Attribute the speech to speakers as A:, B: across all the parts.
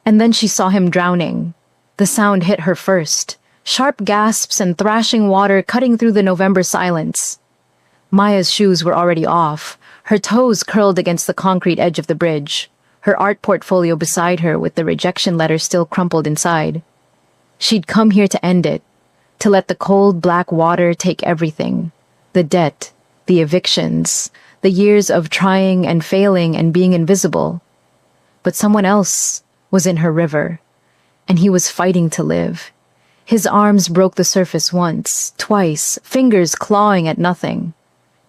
A: And then she saw him drowning. The sound hit her first. Sharp gasps and thrashing water cutting through the November silence. Maya's shoes were already off, her toes curled against the concrete edge of the bridge, her art portfolio beside her with the rejection letter still crumpled inside. She'd come here to end it, to let the cold black water take everything. The debt, the evictions, the years of trying and failing and being invisible. But someone else was in her river, and he was fighting to live. His arms broke the surface once, twice, fingers clawing at nothing.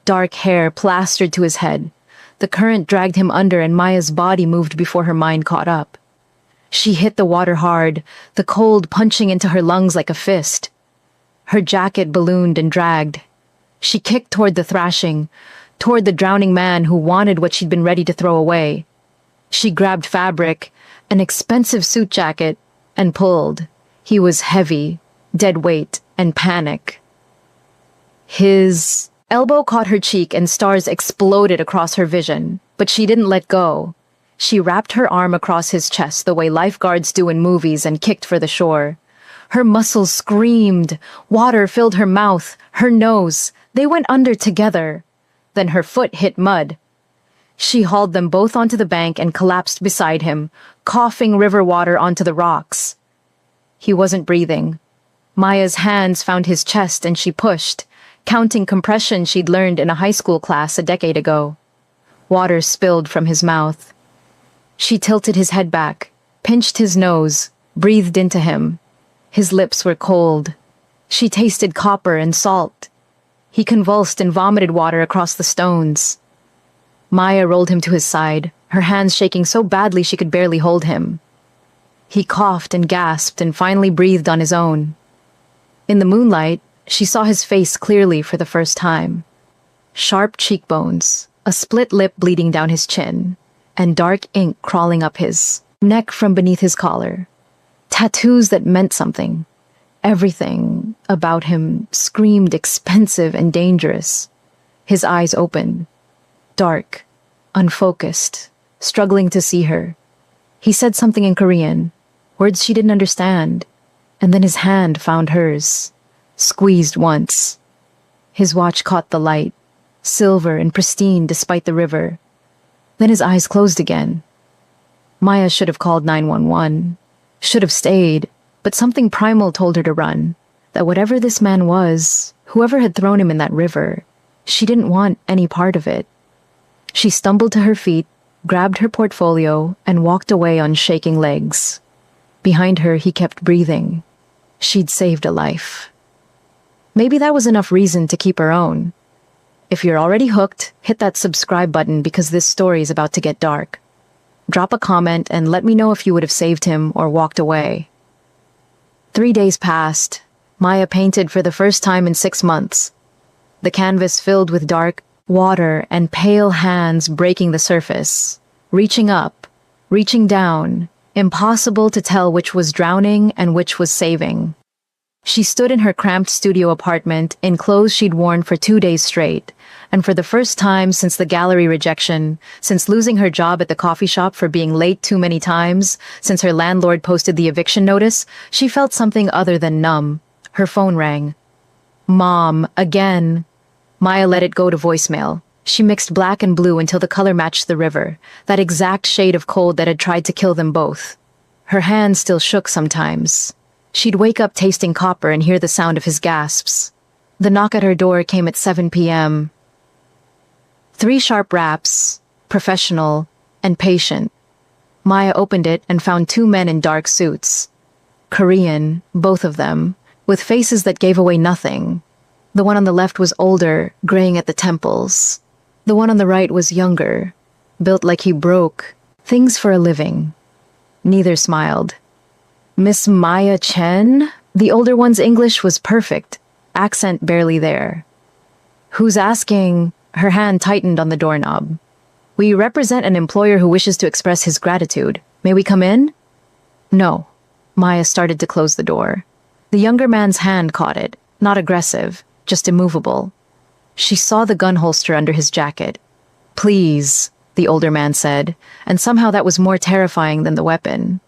A: Dark hair plastered to his head. The current dragged him under and Maya's body moved before her mind caught up. She hit the water hard, the cold punching into her lungs like a fist. Her jacket ballooned and dragged. She kicked toward the thrashing, toward the drowning man who wanted what she'd been ready to throw away. She grabbed fabric, an expensive suit jacket, and pulled. He was heavy, dead weight, and panic. His elbow caught her cheek and stars exploded across her vision, but she didn't let go. She wrapped her arm across his chest the way lifeguards do in movies and kicked for the shore. Her muscles screamed. Water filled her mouth, her nose. They went under together. Then her foot hit mud. She hauled them both onto the bank and collapsed beside him, coughing river water onto the rocks. He wasn't breathing. Maya's hands found his chest and she pushed, counting compression she'd learned in a high school class a decade ago. Water spilled from his mouth. She tilted his head back, pinched his nose, breathed into him. His lips were cold. She tasted copper and salt. He convulsed and vomited water across the stones. Maya rolled him to his side, her hands shaking so badly she could barely hold him. He coughed and gasped and finally breathed on his own. In the moonlight, she saw his face clearly for the first time. Sharp cheekbones, a split lip bleeding down his chin, and dark ink crawling up his neck from beneath his collar. Tattoos that meant something. Everything about him screamed expensive and dangerous. His eyes opened. Dark, unfocused, struggling to see her. He said something in Korean, words she didn't understand, and then his hand found hers, squeezed once. His watch caught the light, silver and pristine despite the river. Then his eyes closed again. Maya should have called 911, should have stayed, but something primal told her to run, that whatever this man was, whoever had thrown him in that river, she didn't want any part of it. She stumbled to her feet, grabbed her portfolio, and walked away on shaking legs. Behind her, he kept breathing. She'd saved a life. Maybe that was enough reason to keep her own. If you're already hooked, hit that subscribe button because this story is about to get dark. Drop a comment and let me know if you would have saved him or walked away. 3 days passed. Maya painted for the first time in 6 months. The canvas filled with dark water and pale hands breaking the surface, reaching up, reaching down, impossible to tell which was drowning and which was saving. She stood in her cramped studio apartment in clothes she'd worn for 2 days straight, and for the first time since the gallery rejection, since losing her job at the coffee shop for being late too many times, since her landlord posted the eviction notice, she felt something other than numb. Her phone rang. Mom, again. Maya let it go to voicemail. She mixed black and blue until the color matched the river, that exact shade of cold that had tried to kill them both. Her hands still shook sometimes. She'd wake up tasting copper and hear the sound of his gasps. The knock at her door came at 7 p.m. 3 sharp raps, professional and patient. Maya opened it and found 2 men in dark suits. Korean, both of them, with faces that gave away nothing. The one on the left was older, graying at the temples. The one on the right was younger, built like he broke things for a living. Neither smiled. Miss Maya Chen? The older one's English was perfect, accent barely there. Who's asking? Her hand tightened on the doorknob. We represent an employer who wishes to express his gratitude. May we come in? No. Maya started to close the door. The younger man's hand caught it, not aggressive, just immovable. She saw the gun holster under his jacket. Please, the older man said, and somehow that was more terrifying than the weapon.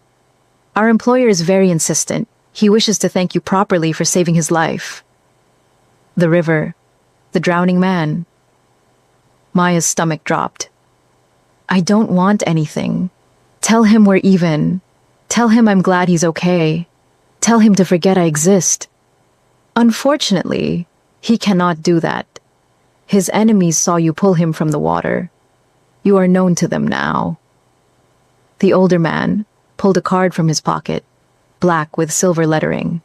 A: Our employer is very insistent. He wishes to thank you properly for saving his life. The river. The drowning man. Maya's stomach dropped. I don't want anything. Tell him we're even. Tell him I'm glad he's okay. Tell him to forget I exist. Unfortunately, he cannot do that. His enemies saw you pull him from the water. You are known to them now. The older man pulled a card from his pocket, black with silver lettering,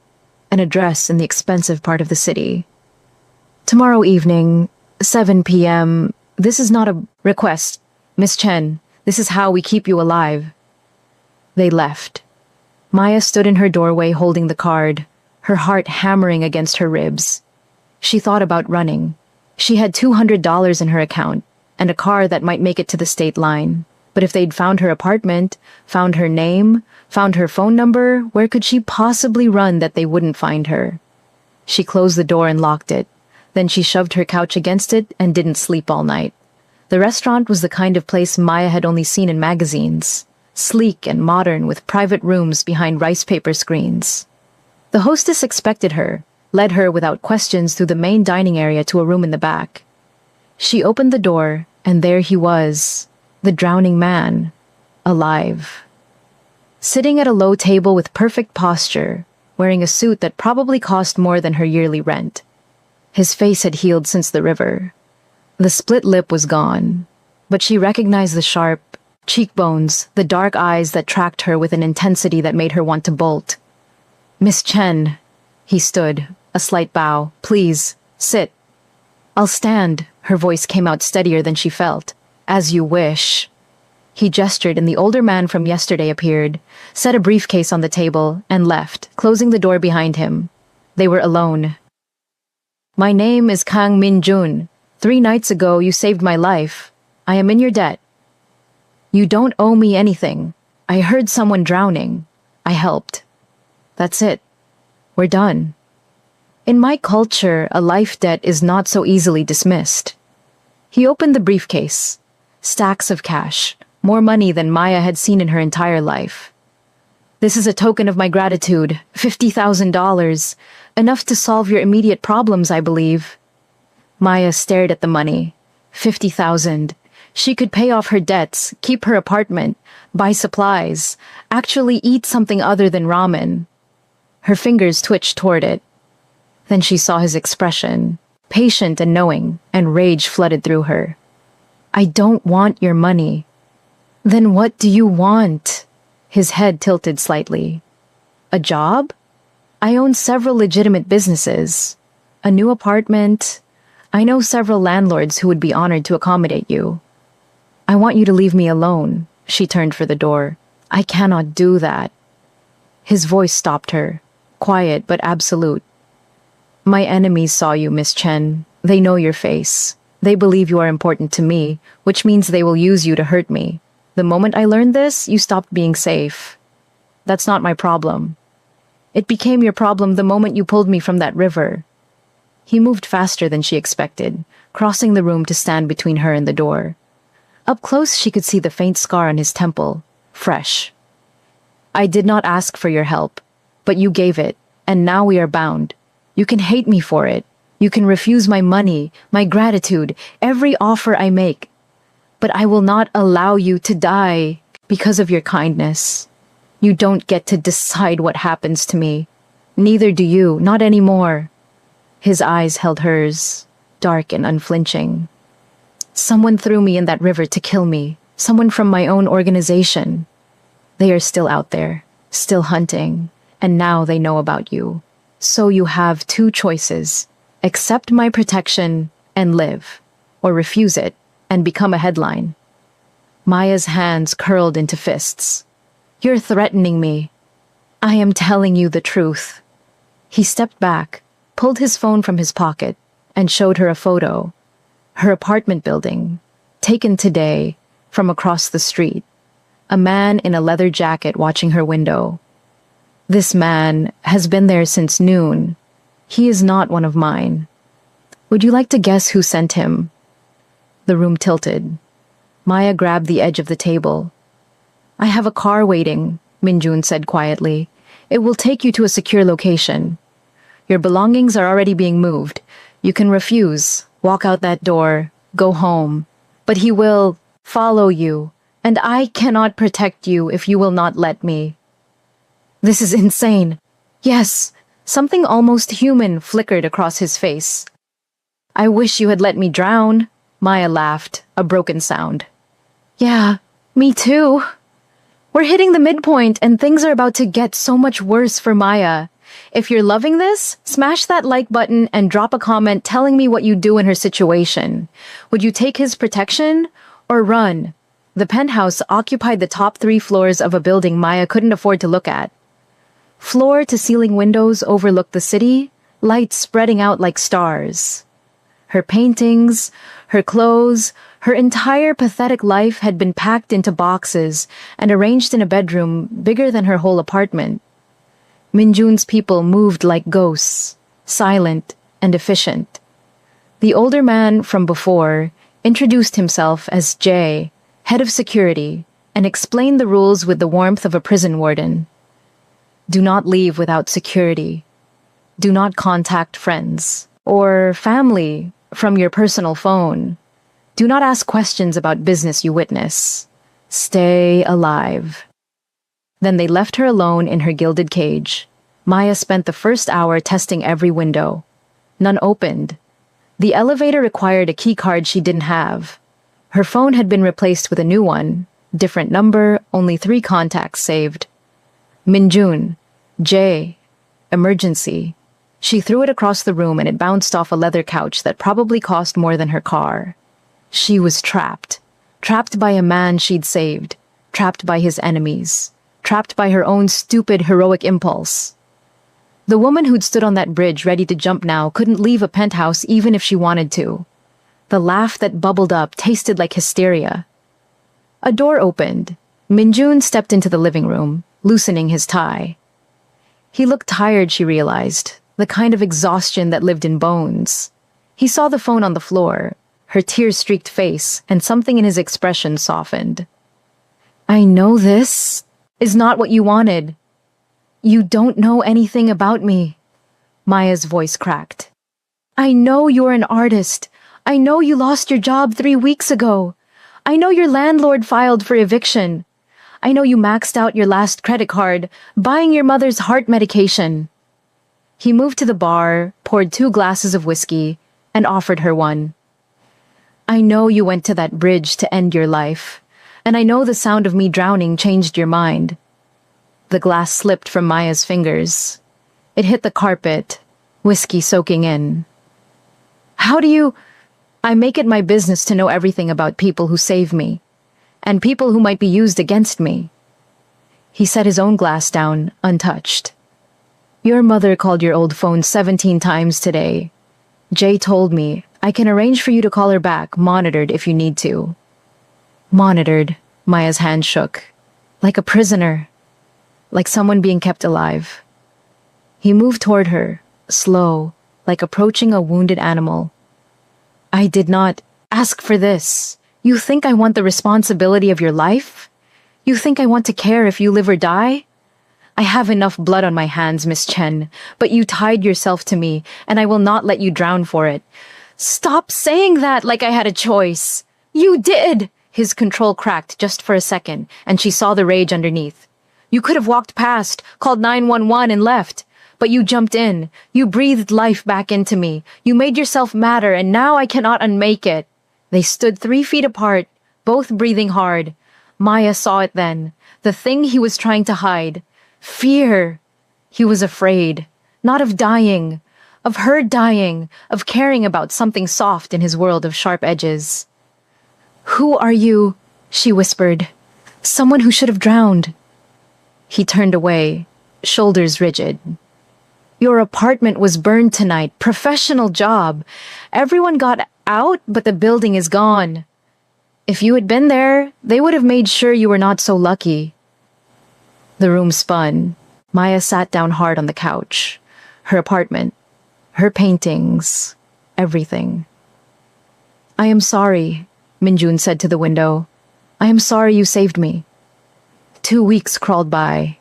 A: an address in the expensive part of the city. Tomorrow evening, 7 p.m. This is not a request. Miss Chen, this is how we keep you alive. They left. Maya stood in her doorway holding the card, her heart hammering against her ribs. She thought about running. She had $200 in her account, and a car that might make it to the state line. But if they'd found her apartment, found her name, found her phone number, where could she possibly run that they wouldn't find her? She closed the door and locked it. Then she shoved her couch against it and didn't sleep all night. The restaurant was the kind of place Maya had only seen in magazines, sleek and modern with private rooms behind rice paper screens. The hostess expected her, led her without questions through the main dining area to a room in the back. She opened the door, and there he was, the drowning man, alive. Sitting at a low table with perfect posture, wearing a suit that probably cost more than her yearly rent. His face had healed since the river. The split lip was gone, but she recognized the sharp cheekbones, the dark eyes that tracked her with an intensity that made her want to bolt. Miss Chen. He stood, a slight bow. Please, sit. I'll stand. Her voice came out steadier than she felt. As you wish. He gestured and the older man from yesterday appeared, set a briefcase on the table, and left, closing the door behind him. They were alone. My name is Kang Min-jun. 3 nights ago you saved my life. I am in your debt. You don't owe me anything. I heard someone drowning. I helped. That's it. We're done. In my culture, a life debt is not so easily dismissed. He opened the briefcase. Stacks of cash, more money than Maya had seen in her entire life. This is a token of my gratitude, $50,000, enough to solve your immediate problems, I believe. Maya stared at the money. 50,000. She could pay off her debts, keep her apartment, buy supplies, actually eat something other than ramen. Her fingers twitched toward it. Then she saw his expression, patient and knowing, and rage flooded through her. I don't want your money. Then what do you want? His head tilted slightly. A job? I own several legitimate businesses. A new apartment. I know several landlords who would be honored to accommodate you. I want you to leave me alone. She turned for the door. I cannot do that. His voice stopped her, quiet but absolute. My enemies saw you, Miss Chen. They know your face. They believe you are important to me, which means they will use you to hurt me. The moment I learned this, you stopped being safe. That's not my problem. It became your problem the moment you pulled me from that river. He moved faster than she expected, crossing the room to stand between her and the door. Up close, she could see the faint scar on his temple, fresh. I did not ask for your help, but you gave it, and now we are bound. You can hate me for it. You can refuse my money, my gratitude, every offer I make. But I will not allow you to die because of your kindness. You don't get to decide what happens to me. Neither do you, not anymore. His eyes held hers, dark and unflinching. Someone threw me in that river to kill me. Someone from my own organization. They are still out there, still hunting, and now they know about you. So you have 2 choices. Accept my protection and live, or refuse it and become a headline. Maya's hands curled into fists. You're threatening me. I am telling you the truth. He stepped back, pulled his phone from his pocket, and showed her a photo. Her apartment building, taken today from across the street. A man in a leather jacket watching her window. This man has been there since noon. He is not one of mine. Would you like to guess who sent him? The room tilted. Maya grabbed the edge of the table. I have a car waiting. Minjun said quietly. It will take you to a secure location. Your belongings are already being moved. You can refuse, walk out that door, go home. But he will follow you, and I cannot protect you if you will not let me. This is insane. Yes, something almost human flickered across his face. I wish you had let me drown, Maya laughed, a broken sound. Yeah, me too. We're hitting the midpoint and things are about to get so much worse for Maya. If you're loving this, smash that like button and drop a comment telling me what you'd do in her situation. Would you take his protection or run? The penthouse occupied the top 3 floors of a building Maya couldn't afford to look at. Floor-to-ceiling windows overlooked the city, lights spreading out like stars. Her paintings, her clothes, her entire pathetic life had been packed into boxes and arranged in a bedroom bigger than her whole apartment. Minjun's people moved like ghosts, silent and efficient. The older man from before introduced himself as Jay, head of security, and explained the rules with the warmth of a prison warden. Do not leave without security. Do not contact friends or family from your personal phone. Do not ask questions about business you witness. Stay alive. Then they left her alone in her gilded cage. Maya spent the first hour testing every window. None opened. The elevator required a key card she didn't have. Her phone had been replaced with a new one. Different number, only 3 contacts saved. Minjun, Jay, emergency. She threw it across the room and it bounced off a leather couch that probably cost more than her car. She was trapped. Trapped by a man she'd saved. Trapped by his enemies. Trapped by her own stupid, heroic impulse. The woman who'd stood on that bridge ready to jump now couldn't leave a penthouse even if she wanted to. The laugh that bubbled up tasted like hysteria. A door opened. Minjun stepped into the living room, loosening his tie. He looked tired, she realized, the kind of exhaustion that lived in bones. He saw the phone on the floor, her tear-streaked face, and something in his expression softened. I know this is not what you wanted. You don't know anything about me. Maya's voice cracked. I know you're an artist. I know you lost your job 3 weeks ago. I know your landlord filed for eviction. I know you maxed out your last credit card, buying your mother's heart medication. He moved to the bar, poured 2 glasses of whiskey, and offered her one. I know you went to that bridge to end your life, and I know the sound of me drowning changed your mind. The glass slipped from Maya's fingers. It hit the carpet, whiskey soaking in. How do you... I make it my business to know everything about people who save me, and people who might be used against me. He set his own glass down, untouched. Your mother called your old phone 17 times today. Jay told me I can arrange for you to call her back, monitored if you need to. Monitored, Maya's hand shook. Like a prisoner. Like someone being kept alive. He moved toward her, slow, like approaching a wounded animal. I did not ask for this. You think I want the responsibility of your life? You think I want to care if you live or die? I have enough blood on my hands, Miss Chen, but you tied yourself to me, and I will not let you drown for it. Stop saying that like I had a choice. You did! His control cracked just for a second, and she saw the rage underneath. You could have walked past, called 911 and left. But you jumped in. You breathed life back into me. You made yourself matter, and now I cannot unmake it. They stood 3 feet apart, both breathing hard. Maya saw it then. The thing he was trying to hide. Fear. He was afraid. Not of dying. Of her dying. Of caring about something soft in his world of sharp edges. Who are you? She whispered. Someone who should have drowned. He turned away, shoulders rigid. Your apartment was burned tonight. Professional job. Everyone got out, but the building is gone. If you had been there, they would have made sure you were not so lucky. The room spun. Maya sat down hard on the couch. Her apartment. Her paintings. Everything. I am sorry, Minjun said to the window. I am sorry you saved me. 2 weeks crawled by.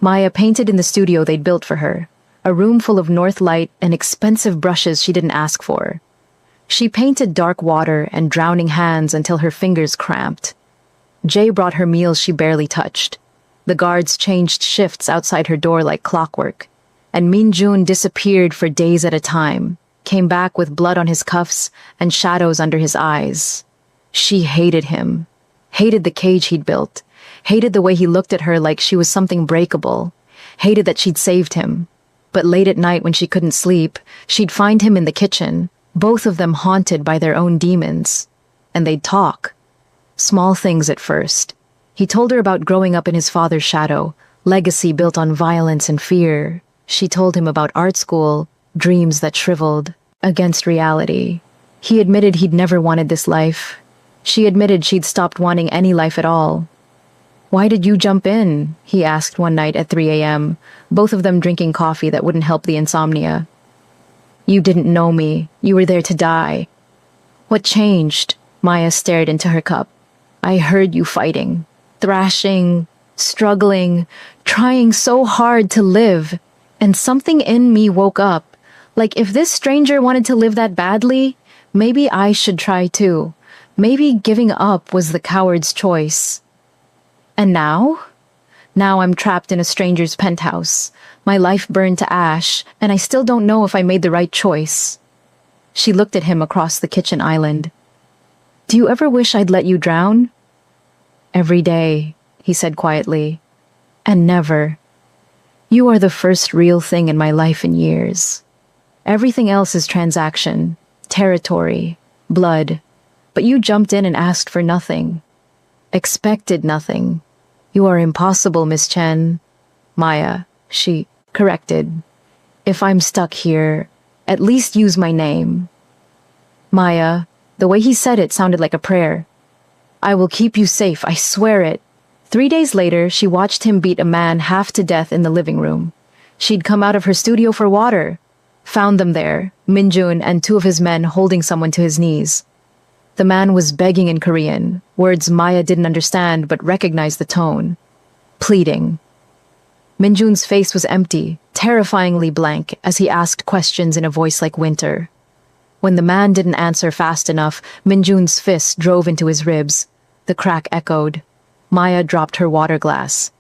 A: Maya painted in the studio they'd built for her, a room full of north light and expensive brushes she didn't ask for. She painted dark water and drowning hands until her fingers cramped. Jay brought her meals she barely touched. The guards changed shifts outside her door like clockwork, and Min-jun disappeared for days at a time, came back with blood on his cuffs and shadows under his eyes. She hated him, hated the cage he'd built, hated the way he looked at her like she was something breakable, hated that she'd saved him. But late at night when she couldn't sleep, she'd find him in the kitchen, both of them haunted by their own demons. And they'd talk. Small things at first. He told her about growing up in his father's shadow, legacy built on violence and fear. She told him about art school, dreams that shriveled against reality. He admitted he'd never wanted this life. She admitted she'd stopped wanting any life at all. "Why did you jump in?" he asked one night at 3 a.m., both of them drinking coffee that wouldn't help the insomnia. "You didn't know me. You were there to die." "What changed?" Maya stared into her cup. "I heard you fighting, thrashing, struggling, trying so hard to live, and something in me woke up. Like if this stranger wanted to live that badly, maybe I should try too. Maybe giving up was the coward's choice. And now? Now I'm trapped in a stranger's penthouse. My life burned to ash, and I still don't know if I made the right choice." She looked at him across the kitchen island. "Do you ever wish I'd let you drown?" "Every day," he said quietly. "And never. You are the first real thing in my life in years. Everything else is transaction, territory, blood. But you jumped in and asked for nothing. Expected nothing. You are impossible, Miss Chen." "Maya," she corrected. "If I'm stuck here, at least use my name." "Maya," the way he said it sounded like a prayer. "I will keep you safe, I swear it." 3 days later, she watched him beat a man half to death in the living room. She'd come out of her studio for water. Found them there, Min-jun and 2 of his men holding someone to his knees. The man was begging in Korean, words Maya didn't understand but recognized the tone. Pleading. Min-jun's face was empty, terrifyingly blank, as he asked questions in a voice like winter. When the man didn't answer fast enough, Min-jun's fist drove into his ribs. The crack echoed. Maya dropped her water glass.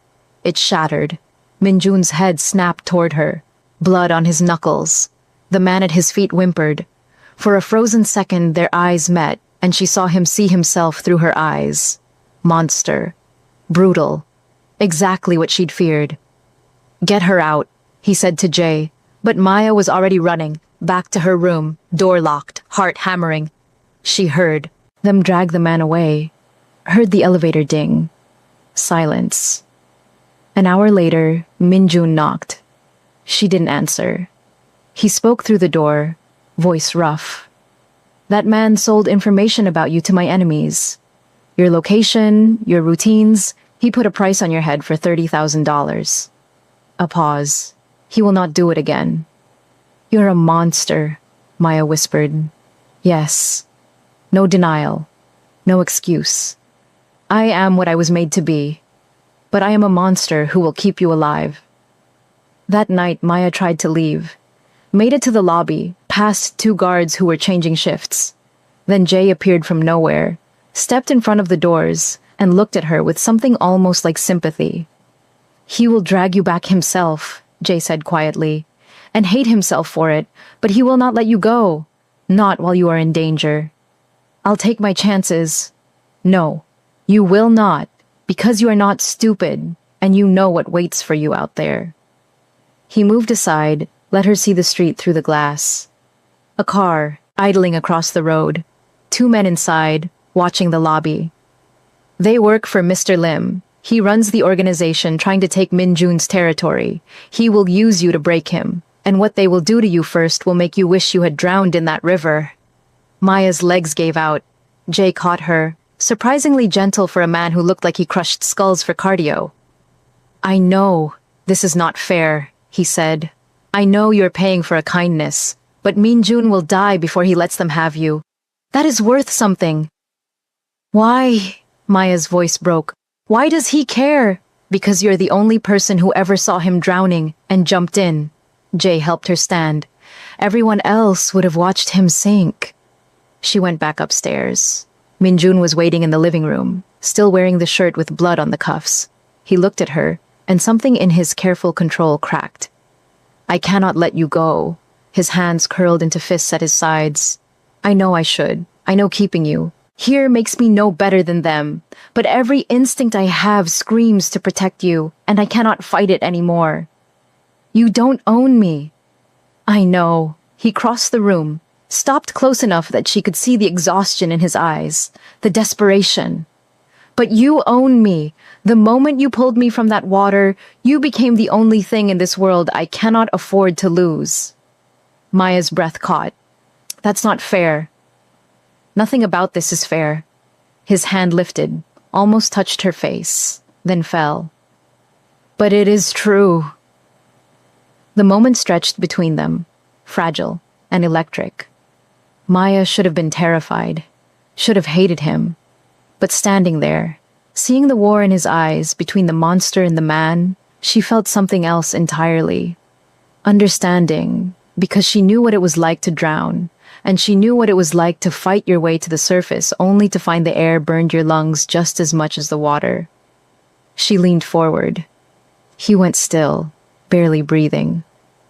A: It shattered. Min-jun's head snapped toward her. Blood on his knuckles. The man at his feet whimpered. For a frozen second, their eyes met, and she saw him see himself through her eyes. Monster. Brutal. Exactly what she'd feared. "Get her out," he said to Jay, but Maya was already running, back to her room, door locked, heart hammering. She heard them drag the man away, heard the elevator ding. Silence. An hour later, Min-jun knocked. She didn't answer. He spoke through the door, voice rough. "That man sold information about you to my enemies. Your location, your routines, he put a price on your head for $30,000. A pause. "He will not do it again." "You're a monster," Maya whispered. "Yes. No denial. No excuse. I am what I was made to be. But I am a monster who will keep you alive." That night, Maya tried to leave. Made it to the lobby, past 2 guards who were changing shifts. Then Jay appeared from nowhere, stepped in front of the doors, and looked at her with something almost like sympathy. "He will drag you back himself," Jay said quietly, "and hate himself for it, but he will not let you go. Not while you are in danger. I'll take my chances." "No, you will not, because you are not stupid, and you know what waits for you out there." He moved aside, let her see the street through the glass. A car, idling across the road. 2 men inside, watching the lobby. "They work for Mr. Lim. He runs the organization trying to take Min-jun's territory. He will use you to break him, and what they will do to you first will make you wish you had drowned in that river." Maya's legs gave out. Jay caught her, surprisingly gentle for a man who looked like he crushed skulls for cardio. "I know this is not fair," he said. "I know you're paying for a kindness, but Min-jun will die before he lets them have you. That is worth something." "Why?" Maya's voice broke. "Why does he care?" Because you're the only person who ever saw him drowning and jumped in. Jay helped her stand. Everyone else would have watched him sink. She went back upstairs. Minjun was waiting in the living room, still wearing the shirt with blood on the cuffs. He looked at her, and something in his careful control cracked. I cannot let you go. His hands curled into fists at his sides. I know I should. I know keeping you here makes me no better than them, but every instinct I have screams to protect you, and I cannot fight it anymore. You don't own me. I know. He crossed the room, stopped close enough that she could see the exhaustion in his eyes, the desperation. But you own me. The moment you pulled me from that water, you became the only thing in this world I cannot afford to lose. Maya's breath caught. That's not fair. Nothing about this is fair. His hand lifted, almost touched her face, then fell. But it is true. The moment stretched between them, fragile and electric. Maya should have been terrified, should have hated him. But standing there, seeing the war in his eyes between the monster and the man, she felt something else entirely. Understanding, because she knew what it was like to drown, and she knew what it was like to fight your way to the surface only to find the air burned your lungs just as much as the water. She leaned forward. He went still, barely breathing.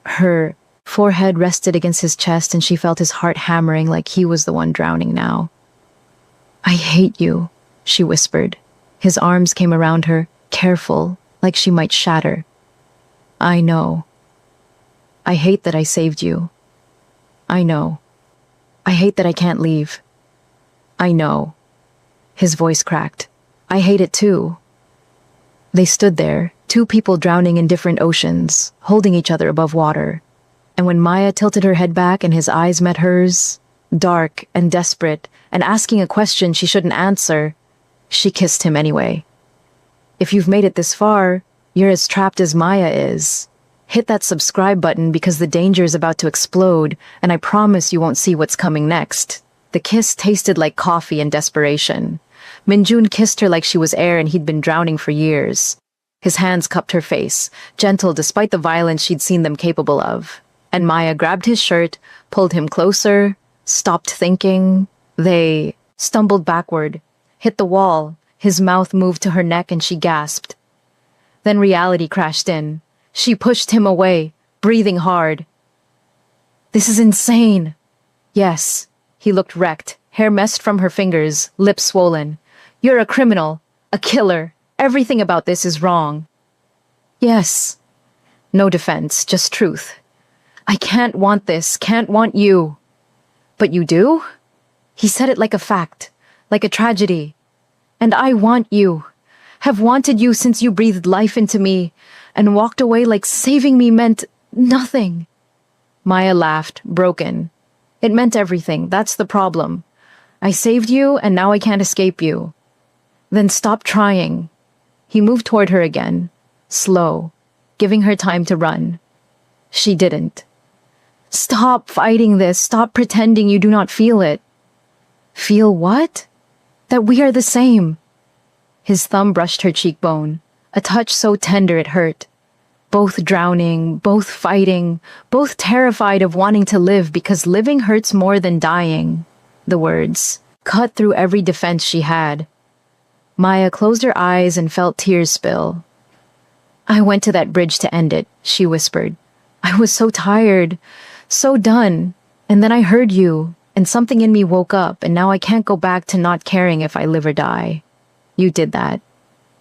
A: Her forehead rested against his chest and she felt his heart hammering like he was the one drowning now. I hate you, she whispered. His arms came around her, careful, like she might shatter. I know. I hate that I saved you. I know. I hate that I can't leave. I know. His voice cracked. I hate it too. They stood there, two people drowning in different oceans, holding each other above water. And when Maya tilted her head back and his eyes met hers, dark and desperate, and asking a question she shouldn't answer, she kissed him anyway. If you've made it this far, you're as trapped as Maya is. Hit that subscribe button because the danger is about to explode, and I promise you won't see what's coming next. The kiss tasted like coffee and desperation. Minjun kissed her like she was air and he'd been drowning for years. His hands cupped her face, gentle despite the violence she'd seen them capable of. And Maya grabbed his shirt, pulled him closer, stopped thinking. They stumbled backward, hit the wall. His mouth moved to her neck and she gasped. Then reality crashed in. She pushed him away, breathing hard. This is insane. Yes. He looked wrecked, hair messed from her fingers, lips swollen. You're a criminal, a killer. Everything about this is wrong. Yes. No defense, just truth. I can't want this, can't want you. But you do? He said it like a fact, like a tragedy. And I want you. Have wanted you since you breathed life into me, and walked away like saving me meant nothing. Maya laughed, broken. It meant everything, that's the problem. I saved you, and now I can't escape you. Then stop trying. He moved toward her again, slow, giving her time to run. She didn't. Stop fighting this, stop pretending you do not feel it. Feel what? That we are the same. His thumb brushed her cheekbone, a touch so tender it hurt. Both drowning, both fighting, both terrified of wanting to live because living hurts more than dying. The words cut through every defense she had. Maya closed her eyes and felt tears spill. I went to that bridge to end it, she whispered. I was so tired, so done, and then I heard you, and something in me woke up, and now I can't go back to not caring if I live or die. You did that.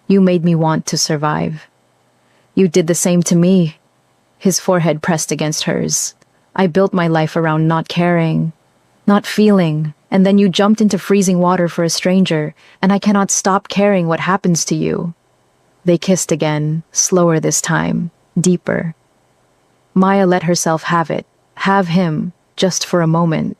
A: You made me want to survive. You did the same to me. His forehead pressed against hers. I built my life around not caring, not feeling, and then you jumped into freezing water for a stranger, and I cannot stop caring what happens to you. They kissed again, slower this time, deeper. Maya let herself have it, have him, just for a moment.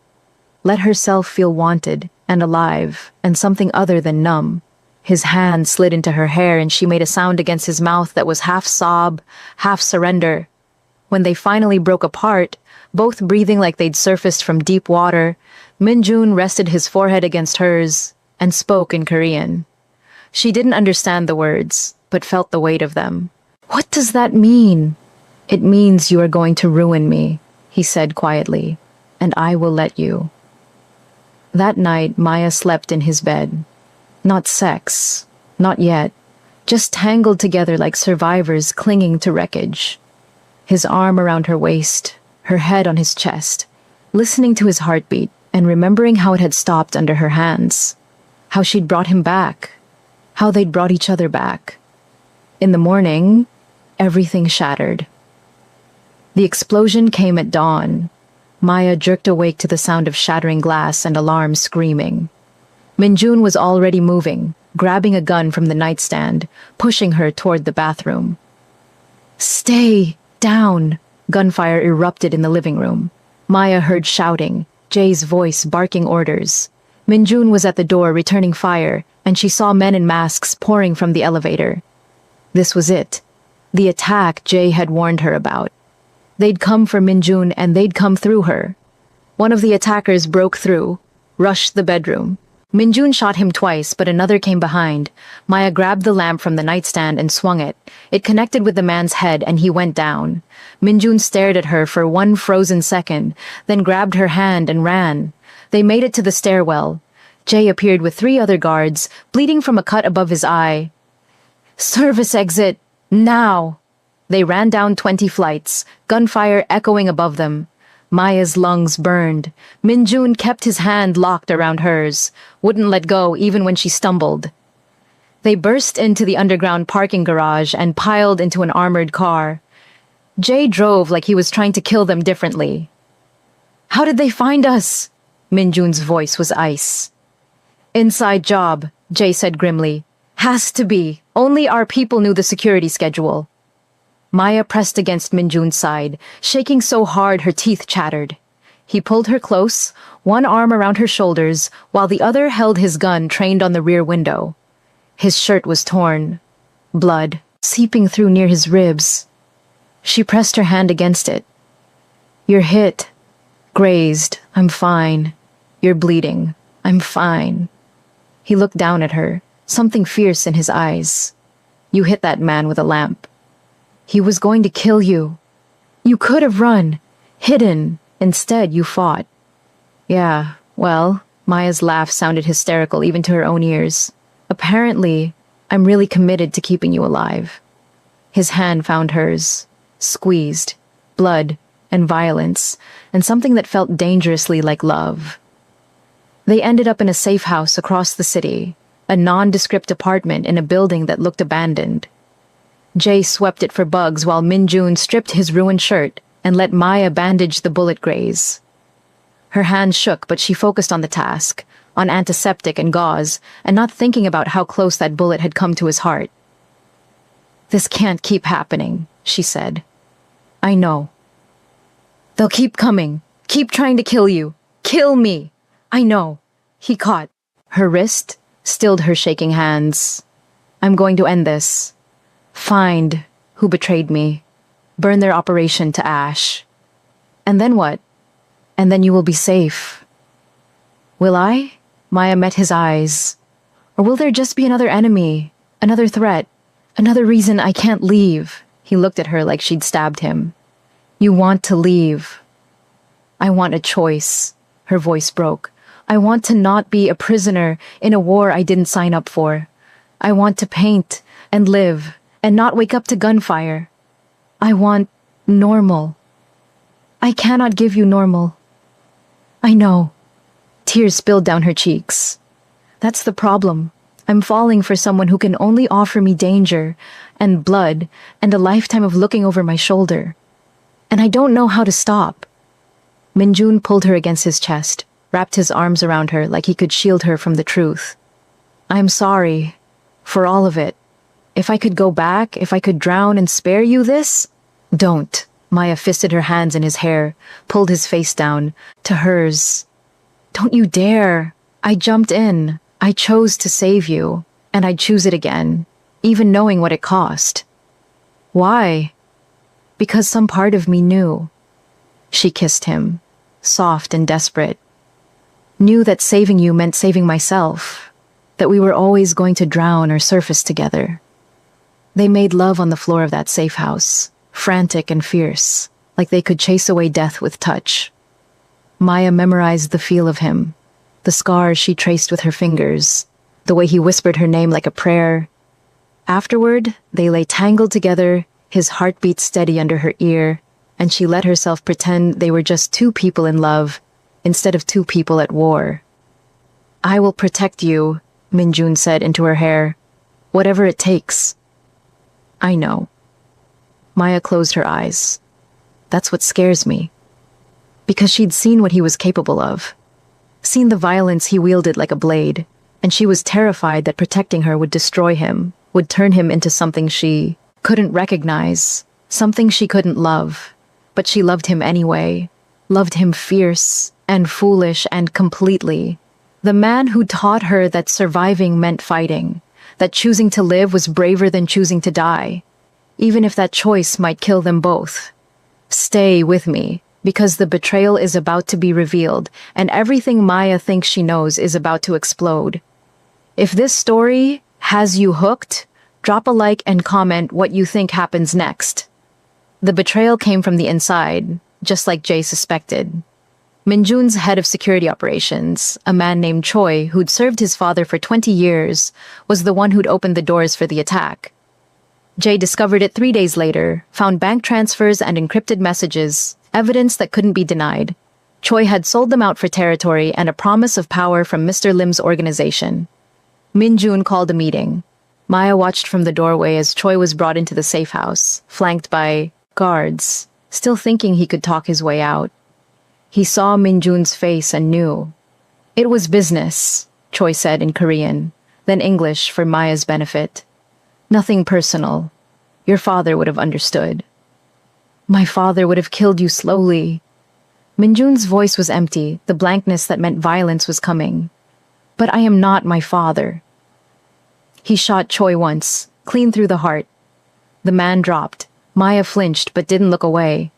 A: Let herself feel wanted and alive and something other than numb. His hand slid into her hair and she made a sound against his mouth that was half sob, half surrender. When they finally broke apart, both breathing like they'd surfaced from deep water, Minjun rested his forehead against hers and spoke in Korean. She didn't understand the words, but felt the weight of them. What does that mean? It means you are going to ruin me, he said quietly, and I will let you. That night, Maya slept in his bed. Not sex, not yet, just tangled together like survivors clinging to wreckage. His arm around her waist, her head on his chest, listening to his heartbeat and remembering how it had stopped under her hands, how she'd brought him back, how they'd brought each other back. In the morning, everything shattered. The explosion came at dawn. Maya jerked awake to the sound of shattering glass and alarms screaming. Minjun was already moving, grabbing a gun from the nightstand, pushing her toward the bathroom. Stay down! Gunfire erupted in the living room. Maya heard shouting, Jay's voice barking orders. Minjun was at the door returning fire, and she saw men in masks pouring from the elevator. This was it. The attack Jay had warned her about. They'd come for Minjun and they'd come through her. One of the attackers broke through, rushed the bedroom. Minjun shot him twice, but another came behind. Maya grabbed the lamp from the nightstand and swung it. It connected with the man's head and he went down. Minjun stared at her for one frozen second, then grabbed her hand and ran. They made it to the stairwell. Jay appeared with 3 other guards, bleeding from a cut above his eye. Service exit! Now! They ran down 20 flights, gunfire echoing above them. Maya's lungs burned. Minjun kept his hand locked around hers, wouldn't let go even when she stumbled. They burst into the underground parking garage and piled into an armored car. Jay drove like he was trying to kill them differently. How did they find us? Minjun's voice was ice. Inside job, Jay said grimly. Has to be. Only our people knew the security schedule. Maya pressed against Minjun's side, shaking so hard her teeth chattered. He pulled her close, one arm around her shoulders, while the other held his gun trained on the rear window. His shirt was torn, blood seeping through near his ribs. She pressed her hand against it. You're hit. Grazed. I'm fine. You're bleeding. I'm fine. He looked down at her, something fierce in his eyes. You hit that man with a lamp. He was going to kill you. You could have run, hidden. Instead, you fought. Yeah, well, Maya's laugh sounded hysterical even to her own ears. Apparently, I'm really committed to keeping you alive. His hand found hers, squeezed, blood and violence, and something that felt dangerously like love. They ended up in a safe house across the city, a nondescript apartment in a building that looked abandoned. Jay swept it for bugs while Minjun stripped his ruined shirt and let Maya bandage the bullet graze. Her hands shook, but she focused on the task, on antiseptic and gauze, and not thinking about how close that bullet had come to his heart. This can't keep happening, she said. I know. They'll keep coming, keep trying to kill you. Kill me! I know. He caught. Her wrist stilled her shaking hands. I'm going to end this. Find who betrayed me. Burn their operation to ash. And then what? And then you will be safe. Will I? Maya met his eyes. Or will there just be another enemy, another threat, another reason I can't leave? He looked at her like she'd stabbed him. You want to leave. I want a choice. Her voice broke. I want to not be a prisoner in a war I didn't sign up for. I want to paint and live and not wake up to gunfire. I want normal. I cannot give you normal. I know. Tears spilled down her cheeks. That's the problem. I'm falling for someone who can only offer me danger and blood and a lifetime of looking over my shoulder. And I don't know how to stop. Minjun pulled her against his chest, wrapped his arms around her like he could shield her from the truth. I'm sorry for all of it. If I could go back, if I could drown and spare you this? Don't. Maya fisted her hands in his hair, pulled his face down to hers. Don't you dare. I jumped in. I chose to save you, and I'd choose it again, even knowing what it cost. Why? Because some part of me knew. She kissed him, soft and desperate. Knew that saving you meant saving myself, that we were always going to drown or surface together. They made love on the floor of that safe house, frantic and fierce, like they could chase away death with touch. Maya memorized the feel of him, the scars she traced with her fingers, the way he whispered her name like a prayer. Afterward, they lay tangled together, his heartbeat steady under her ear, and she let herself pretend they were just two people in love, instead of two people at war. "I will protect you," Minjun said into her hair. "Whatever it takes." "I know." Maya closed her eyes. That's what scares me. Because she'd seen what he was capable of. Seen the violence he wielded like a blade, and she was terrified that protecting her would destroy him, would turn him into something she couldn't recognize, something she couldn't love. But she loved him anyway, loved him fierce and foolish and completely. The man who taught her that surviving meant fighting, that choosing to live was braver than choosing to die, even if that choice might kill them both. Stay with me, because the betrayal is about to be revealed, and everything Maya thinks she knows is about to explode. If this story has you hooked, drop a like and comment what you think happens next. The betrayal came from the inside, just like Jay suspected. Minjun's head of security operations, a man named Choi who'd served his father for 20 years, was the one who'd opened the doors for the attack. Jay discovered it 3 days later, found bank transfers and encrypted messages, evidence that couldn't be denied. Choi had sold them out for territory and a promise of power from Mr. Lim's organization. Minjun called a meeting. Maya watched from the doorway as Choi was brought into the safe house, flanked by guards, still thinking he could talk his way out. He saw Minjun's face and knew. "It was business," Choi said in Korean, then English for Maya's benefit. "Nothing personal. Your father would have understood." "My father would have killed you slowly." Minjun's voice was empty, the blankness that meant violence was coming. "But I am not my father." He shot Choi once, clean through the heart. The man dropped. Maya flinched but didn't look away.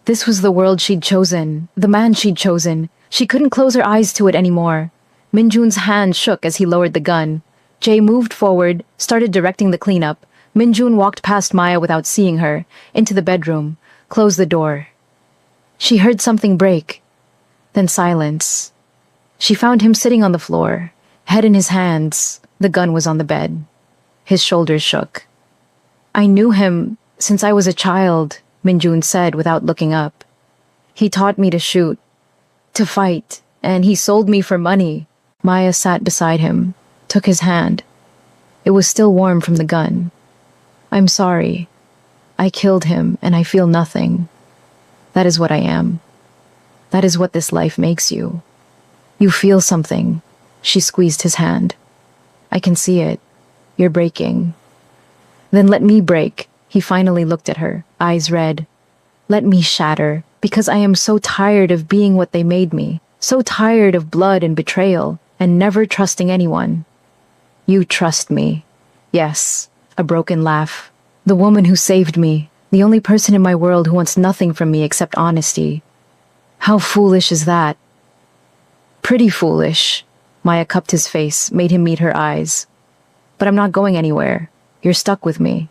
A: This was the world she'd chosen, the man she'd chosen. She couldn't close her eyes to it anymore. Minjun's hand shook as he lowered the gun. Jay moved forward, started directing the cleanup. Minjun walked past Maya without seeing her, into the bedroom, closed the door. She heard something break. Then silence. She found him sitting on the floor, head in his hands. The gun was on the bed. His shoulders shook. "I knew him since I was a child," Minjun said without looking up. "He taught me to shoot, to fight, and he sold me for money." Maya sat beside him, took his hand. It was still warm from the gun. "I'm sorry. I killed him and I feel nothing. That is what I am. That is what this life makes you. You feel something." She squeezed his hand. "I can see it. You're breaking." "Then let me break." He finally looked at her, eyes red. "Let me shatter, because I am so tired of being what they made me, so tired of blood and betrayal, and never trusting anyone." "You trust me." "Yes." A broken laugh. "The woman who saved me, the only person in my world who wants nothing from me except honesty. How foolish is that?" "Pretty foolish." Maya cupped his face, made him meet her eyes. "But I'm not going anywhere. You're stuck with me."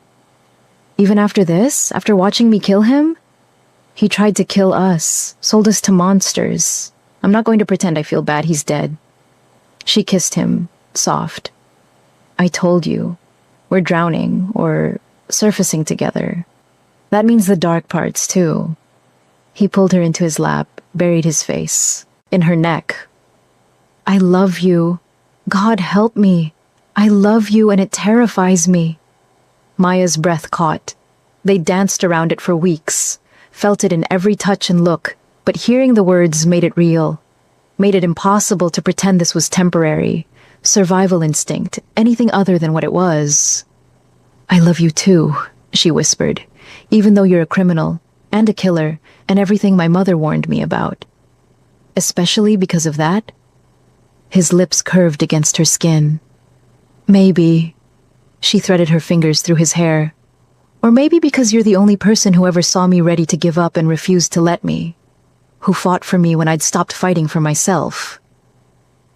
A: "Even after this? After watching me kill him?" "He tried to kill us, sold us to monsters. I'm not going to pretend I feel bad he's dead." She kissed him, soft. "I told you. We're drowning, or surfacing together. That means the dark parts, too." He pulled her into his lap, buried his face in her neck. "I love you. God help me. I love you and it terrifies me." Maya's breath caught. They danced around it for weeks, felt it in every touch and look, but hearing the words made it real, made it impossible to pretend this was temporary, survival instinct, anything other than what it was. "I love you too," she whispered, "even though you're a criminal, and a killer, and everything my mother warned me about." "Especially because of that?" His lips curved against her skin. "Maybe." She threaded her fingers through his hair. "Or maybe because you're the only person who ever saw me ready to give up and refused to let me. Who fought for me when I'd stopped fighting for myself."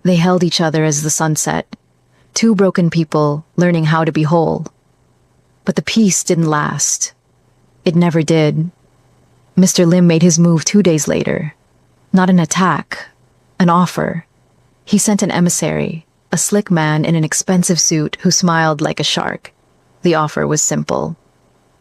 A: They held each other as the sun set. Two broken people learning how to be whole. But the peace didn't last. It never did. Mr. Lim made his move 2 days later. Not an attack, an offer. He sent an emissary, a slick man in an expensive suit who smiled like a shark. The offer was simple.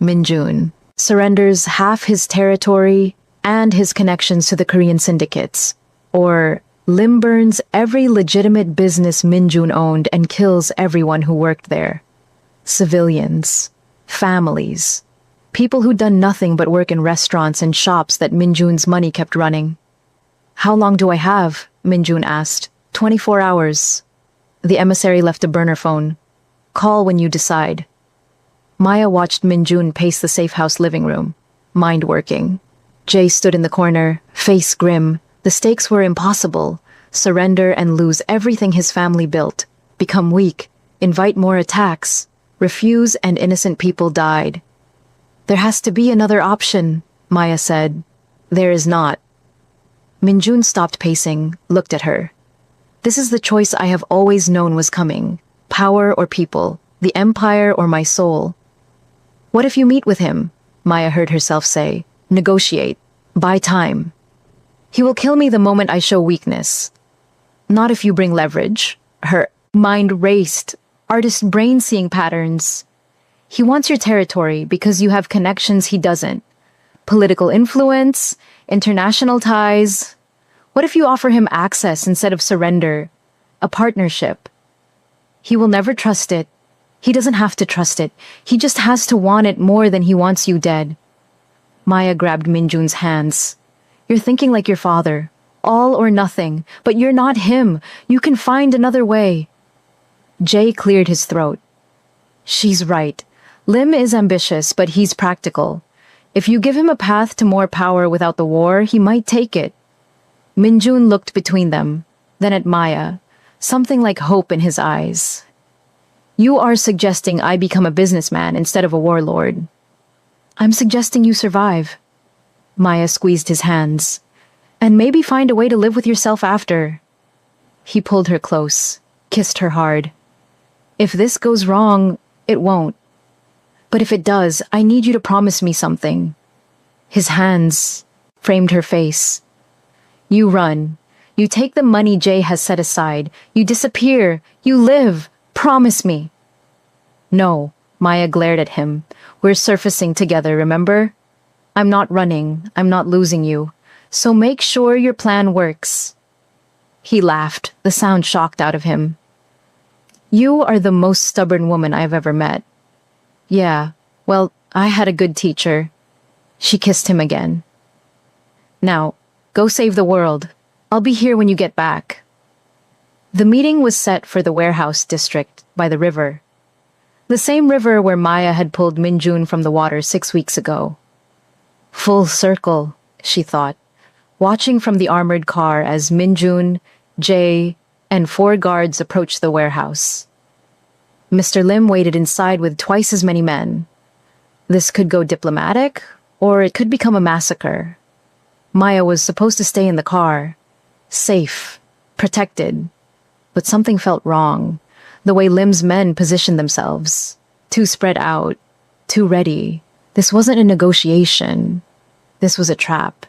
A: Min-jun surrenders half his territory and his connections to the Korean syndicates, or Lim burns every legitimate business Min-jun owned and kills everyone who worked there. Civilians, families, people who'd done nothing but work in restaurants and shops that Min-jun's money kept running. "How long do I have?" Min-jun asked. 24 hours. The emissary left a burner phone. "Call when you decide." Maya watched Min-jun pace the safe house living room, mind working. Jay stood in the corner, face grim. The stakes were impossible. Surrender and lose everything his family built. Become weak. Invite more attacks. Refuse and innocent people died. "There has to be another option," Maya said. "There is not." Min-jun stopped pacing, looked at her. "This is the choice I have always known was coming. Power or people. The empire or my soul." "What if you meet with him?" Maya heard herself say. "Negotiate. Buy time." "He will kill me the moment I show weakness." "Not if you bring leverage." Her mind raced, artist brain seeing patterns. "He wants your territory because you have connections he doesn't. Political influence, international ties. What if you offer him access instead of surrender? A partnership?" "He will never trust it. He doesn't have to trust it. He just has to want it more than he wants you dead." Maya grabbed Min-jun's hands. "You're thinking like your father. All or nothing. But you're not him. You can find another way." Jay cleared his throat. "She's right. Lim is ambitious, but he's practical. If you give him a path to more power without the war, he might take it." Min-jun looked between them, then at Maya, something like hope in his eyes. "You are suggesting I become a businessman instead of a warlord." "I'm suggesting you survive." Maya squeezed his hands. "And maybe find a way to live with yourself after." He pulled her close, kissed her hard. "If this goes wrong, it won't. But if it does, I need you to promise me something." His hands framed her face. "You run. You take the money Jay has set aside. You disappear. You live. Promise me." "No," Maya glared at him. "We're surfacing together, remember? I'm not running. I'm not losing you. So make sure your plan works." He laughed, the sound shocked out of him. "You are the most stubborn woman I've ever met." "Yeah, well, I had a good teacher." She kissed him again. "Now, go save the world. I'll be here when you get back." The meeting was set for the warehouse district by the river. The same river where Maya had pulled Min-jun from the water 6 weeks ago. Full circle, she thought, watching from the armored car as Min-jun, Jay, and 4 guards approached the warehouse. Mr. Lim waited inside with twice as many men. This could go diplomatic, or it could become a massacre. Maya was supposed to stay in the car, safe, protected. But something felt wrong. The way Lim's men positioned themselves. Too spread out, too ready. This wasn't a negotiation. This was a trap.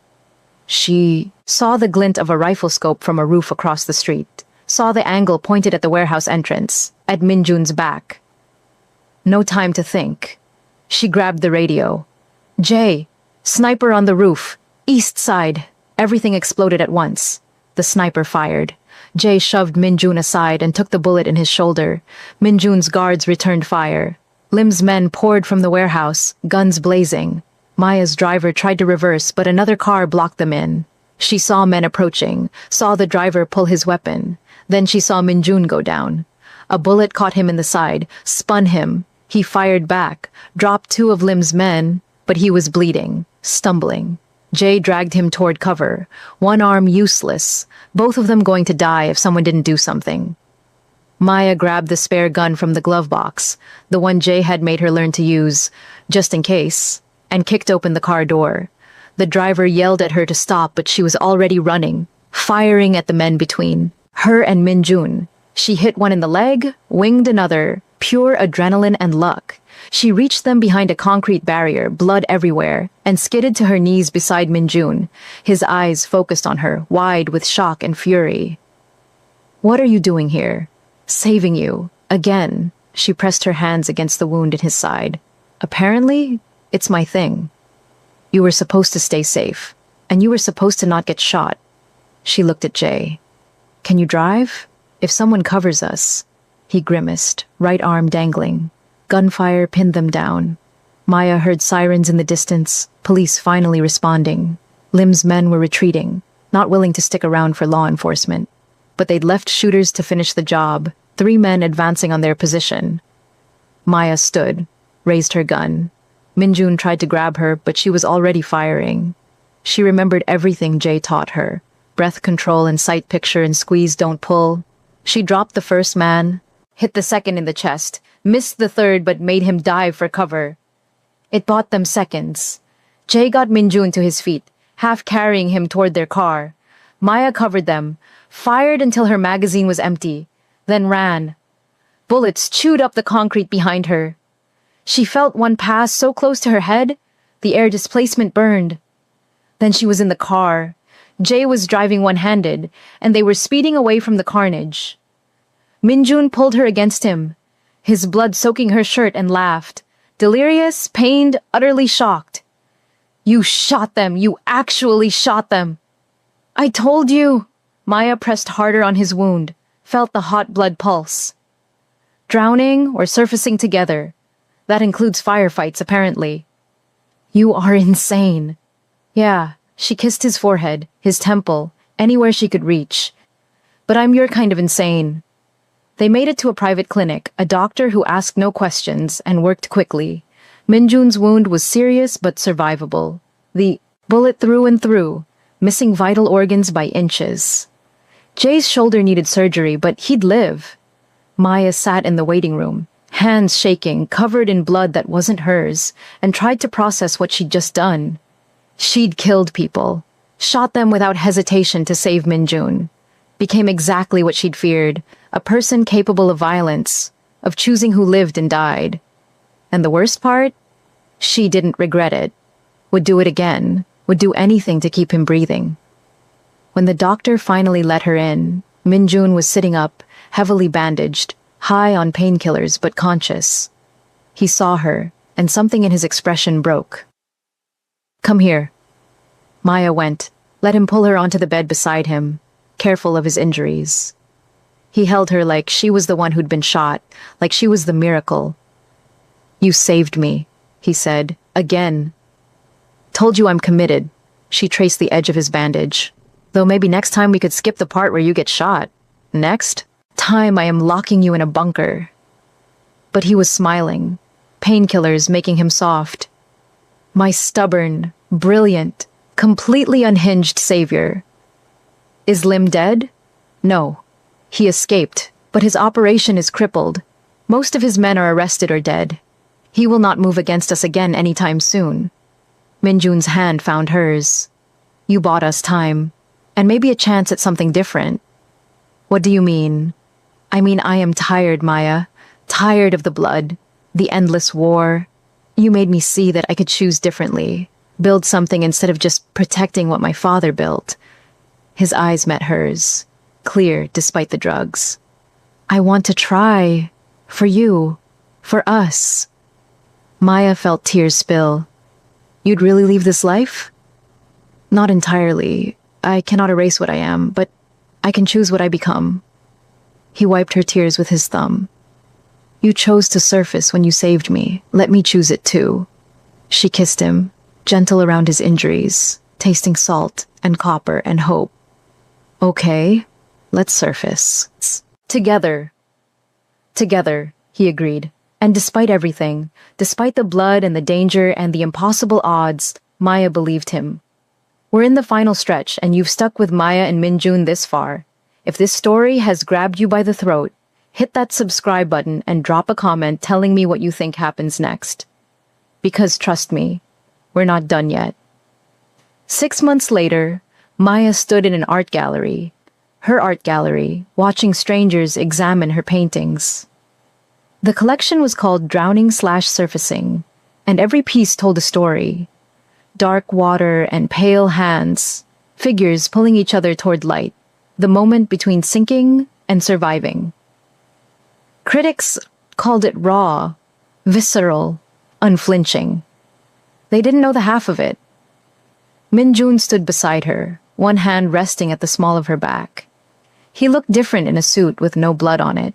A: She saw the glint of a rifle scope from a roof across the street, saw the angle pointed at the warehouse entrance, at Min-jun's back. No time to think. She grabbed the radio. "Jay, sniper on the roof, east side." Everything exploded at once. The sniper fired. Jay shoved Min-jun aside and took the bullet in his shoulder. Min-jun's guards returned fire. Lim's men poured from the warehouse, guns blazing. Maya's driver tried to reverse, but another car blocked them in. She saw men approaching, saw the driver pull his weapon. Then she saw Min-jun go down. A bullet caught him in the side, spun him. He fired back, dropped 2 of Lim's men, but he was bleeding, stumbling. Jay dragged him toward cover, one arm useless, both of them going to die if someone didn't do something. Maya grabbed the spare gun from the glove box, the one Jay had made her learn to use, just in case, and kicked open the car door. The driver yelled at her to stop, but she was already running, firing at the men between her and Min-jun. She hit one in the leg, winged another, Pure adrenaline and luck. She reached them behind a concrete barrier, blood everywhere, and skidded to her knees beside Minjun, his eyes focused on her, wide with shock and fury. "What are you doing here?" "Saving you. Again." She pressed her hands against the wound in his side. "Apparently, it's my thing. You were supposed to stay safe, and you were supposed to not get shot." She looked at Jay. "Can you drive? If someone covers us." He grimaced, right arm dangling. Gunfire pinned them down. Maya heard sirens in the distance, police finally responding. Lim's men were retreating, not willing to stick around for law enforcement. But they'd left shooters to finish the job, 3 men advancing on their position. Maya stood, raised her gun. Minjun tried to grab her, but she was already firing. She remembered everything Jay taught her. Breath control and sight picture and squeeze don't pull. She dropped the first man, hit the second in the chest, missed the third but made him dive for cover. It bought them seconds. Jay got Minjun to his feet, half carrying him toward their car. Maya covered them, fired until her magazine was empty, then ran. Bullets chewed up the concrete behind her. She felt one pass so close to her head, the air displacement burned. Then she was in the car. Jay was driving one-handed, and they were speeding away from the carnage. Minjun pulled her against him, his blood soaking her shirt, and laughed, delirious, pained, utterly shocked. "You shot them! You actually shot them!" "I told you!" Maya pressed harder on his wound, felt the hot blood pulse. "Drowning or surfacing together. That includes firefights, apparently." "You are insane." "Yeah." She kissed his forehead, his temple, anywhere she could reach. "But I'm your kind of insane." They made it to a private clinic, a doctor who asked no questions and worked quickly. Minjun's wound was serious but survivable. The bullet through and through, missing vital organs by inches. Jay's shoulder needed surgery, but he'd live. Maya sat in the waiting room, hands shaking, covered in blood that wasn't hers, and tried to process what she'd just done. She'd killed people, shot them without hesitation to save Minjun. Became exactly what she'd feared, a person capable of violence, of choosing who lived and died. And the worst part? She didn't regret it. Would do it again, would do anything to keep him breathing. When the doctor finally let her in, Minjun was sitting up, heavily bandaged, high on painkillers but conscious. He saw her, and something in his expression broke. "Come here." Maya went, let him pull her onto the bed beside him, careful of his injuries. He held her like she was the one who'd been shot, like she was the miracle. "You saved me," he said, again. "Told you I'm committed." She traced the edge of his bandage. "Though maybe next time we could skip the part where you get shot. Next time I am locking you in a bunker." But he was smiling, painkillers making him soft. "My stubborn, brilliant, completely unhinged savior." "Is Lim dead?" "No. He escaped, but his operation is crippled. Most of his men are arrested or dead. He will not move against us again anytime soon." Minjun's hand found hers. "You bought us time, and maybe a chance at something different." "What do you mean?" "I mean I am tired, Maya. Tired of the blood, the endless war. You made me see that I could choose differently, build something instead of just protecting what my father built." His eyes met hers, clear despite the drugs. "I want to try. For you. For us." Maya felt tears spill. "You'd really leave this life?" "Not entirely. I cannot erase what I am, but I can choose what I become." He wiped her tears with his thumb. "You chose to surface when you saved me. Let me choose it too." She kissed him, gentle around his injuries, tasting salt and copper and hope. "Okay, let's surface. Together." "Together," he agreed. And despite everything, despite the blood and the danger and the impossible odds, Maya believed him. We're in the final stretch, and you've stuck with Maya and Minjun this far. If this story has grabbed you by the throat, hit that subscribe button and drop a comment telling me what you think happens next. Because trust me, we're not done yet. 6 months later, Maya stood in an art gallery, her art gallery, watching strangers examine her paintings. The collection was called Drowning/Surfacing, and every piece told a story. Dark water and pale hands, figures pulling each other toward light, the moment between sinking and surviving. Critics called it raw, visceral, unflinching. They didn't know the half of it. Min-jun stood beside her, one hand resting at the small of her back. He looked different in a suit with no blood on it.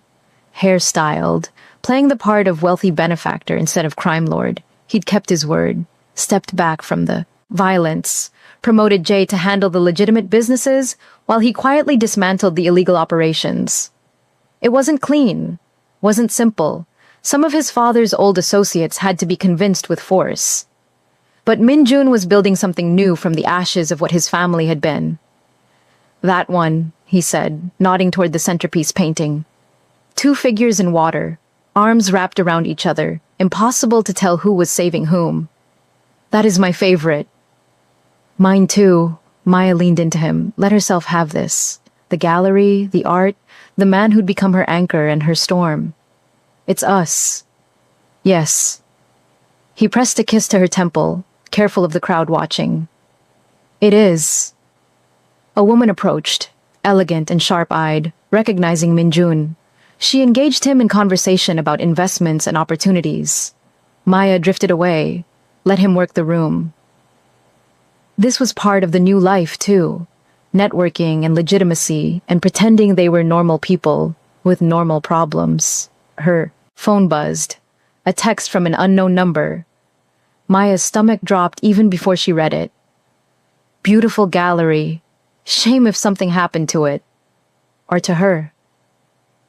A: Hair styled, playing the part of wealthy benefactor instead of crime lord. He'd kept his word, stepped back from the violence, promoted Jay to handle the legitimate businesses while he quietly dismantled the illegal operations. It wasn't clean, wasn't simple. Some of his father's old associates had to be convinced with force. But Min-jun was building something new from the ashes of what his family had been. That one, he said, nodding toward the centerpiece painting. Two figures in water, arms wrapped around each other, impossible to tell who was saving whom. That is my favorite. Mine too. Maya leaned into him, let herself have this. The gallery, the art, the man who'd become her anchor and her storm. It's us. Yes. He pressed a kiss to her temple, careful of the crowd watching. It is. A woman approached, elegant and sharp-eyed, recognizing Min-jun. She engaged him in conversation about investments and opportunities. Maya drifted away, let him work the room. This was part of the new life, too. Networking and legitimacy and pretending they were normal people with normal problems. Her phone buzzed. A text from an unknown number. Maya's stomach dropped even before she read it. Beautiful gallery. Shame if something happened to it. Or to her.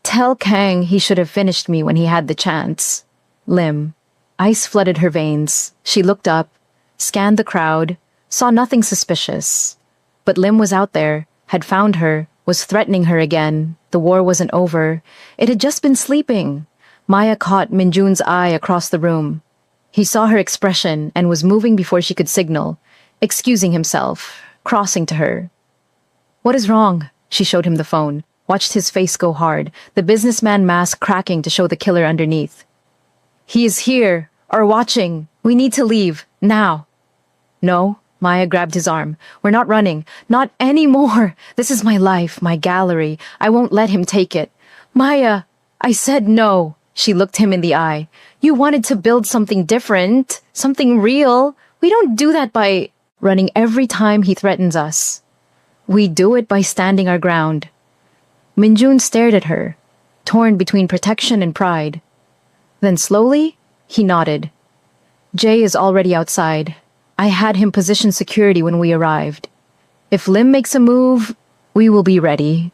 A: Tell Kang he should have finished me when he had the chance. Lim. Ice flooded her veins. She looked up, scanned the crowd, saw nothing suspicious. But Lim was out there, had found her, was threatening her again. The war wasn't over. It had just been sleeping. Maya caught Min-jun's eye across the room. He saw her expression and was moving before she could signal, excusing himself, crossing to her. What is wrong? She showed him the phone, watched his face go hard, the businessman mask cracking to show the killer underneath. He is here, or watching. We need to leave, now. No, Maya grabbed his arm. We're not running. Not anymore. This is my life, my gallery. I won't let him take it. Maya, I said no. She looked him in the eye. You wanted to build something different, something real. We don't do that by running every time he threatens us. We do it by standing our ground. Min-jun stared at her, torn between protection and pride. Then slowly, he nodded. Jay is already outside. I had him position security when we arrived. If Lim makes a move, we will be ready.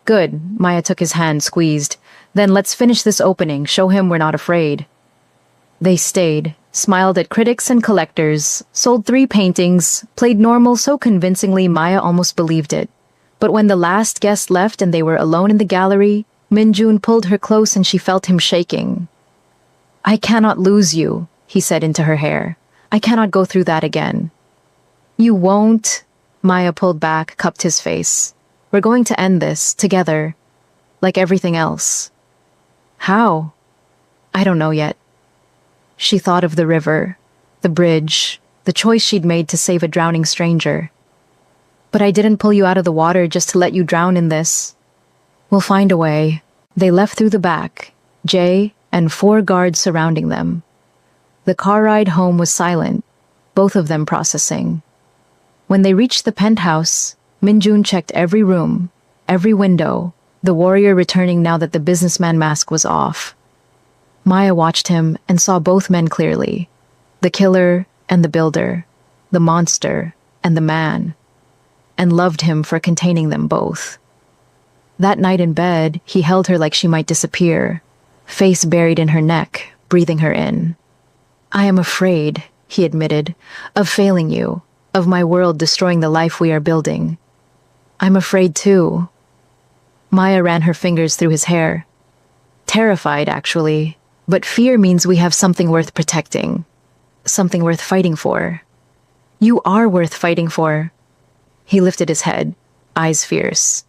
A: Good, Maya took his hand, squeezed. Then let's finish this opening, show him we're not afraid. They stayed, smiled at critics and collectors, sold 3 paintings, played normal so convincingly Maya almost believed it. But when the last guest left and they were alone in the gallery, Min-jun pulled her close and she felt him shaking. I cannot lose you, he said into her hair. I cannot go through that again. You won't. Maya pulled back, cupped his face. We're going to end this, together. Like everything else. How? I don't know yet. She thought of the river, the bridge, the choice she'd made to save a drowning stranger. But I didn't pull you out of the water just to let you drown in this. We'll find a way. They left through the back, Jay and 4 guards surrounding them. The car ride home was silent, both of them processing. When they reached the penthouse, Min-jun checked every room, every window, the warrior returning now that the businessman mask was off. Maya watched him and saw both men clearly. The killer and the builder, the monster and the man, and loved him for containing them both. That night in bed, he held her like she might disappear, face buried in her neck, breathing her in. I am afraid, he admitted, of failing you, of my world destroying the life we are building. I'm afraid too. Maya ran her fingers through his hair. Terrified, actually, but fear means we have something worth protecting, something worth fighting for. You are worth fighting for. He lifted his head, eyes fierce.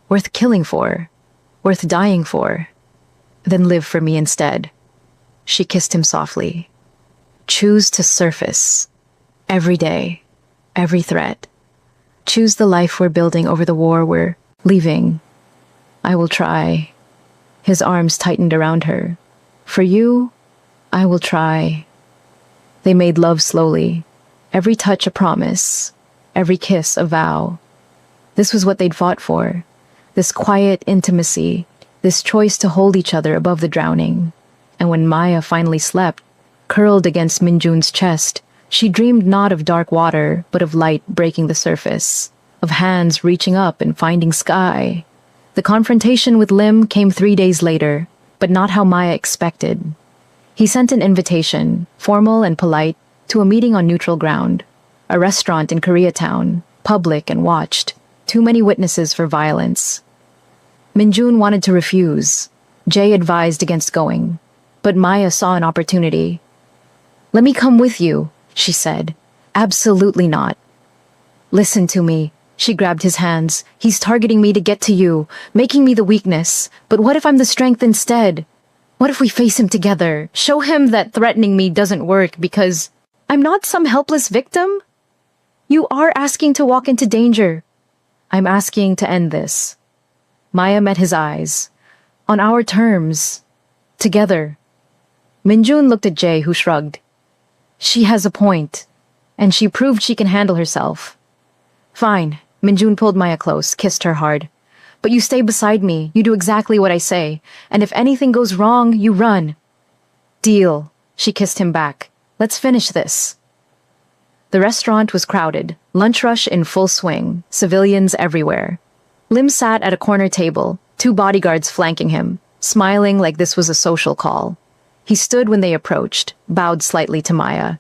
A: Worth killing for, worth dying for. Then live for me instead. She kissed him softly. Choose to surface. Every day. Every threat. Choose the life we're building over the war we're leaving. I will try. His arms tightened around her. For you, I will try. They made love slowly. Every touch a promise. Every kiss a vow. This was what they'd fought for. This quiet intimacy. This choice to hold each other above the drowning. And when Maya finally slept, curled against Minjun's chest, she dreamed not of dark water, but of light breaking the surface, of hands reaching up and finding sky. The confrontation with Lim came 3 days later, but not how Maya expected. He sent an invitation, formal and polite, to a meeting on neutral ground, a restaurant in Koreatown, public and watched, too many witnesses for violence. Minjun wanted to refuse. Jay advised against going, but Maya saw an opportunity. Let me come with you, she said. Absolutely not. Listen to me. She grabbed his hands. He's targeting me to get to you, making me the weakness. But what if I'm the strength instead? What if we face him together? Show him that threatening me doesn't work because I'm not some helpless victim? You are asking to walk into danger. I'm asking to end this. Maya met his eyes. On our terms. Together. Minjun looked at Jay, who shrugged. She has a point, and she proved she can handle herself. Fine. Minjun pulled Maya close, kissed her hard. But you stay beside me, you do exactly what I say, and if anything goes wrong, you run. Deal. She kissed him back. Let's finish this. The restaurant was crowded, lunch rush in full swing, civilians everywhere. Lim sat at a corner table, 2 bodyguards flanking him, smiling like this was a social call. He stood when they approached, bowed slightly to Maya.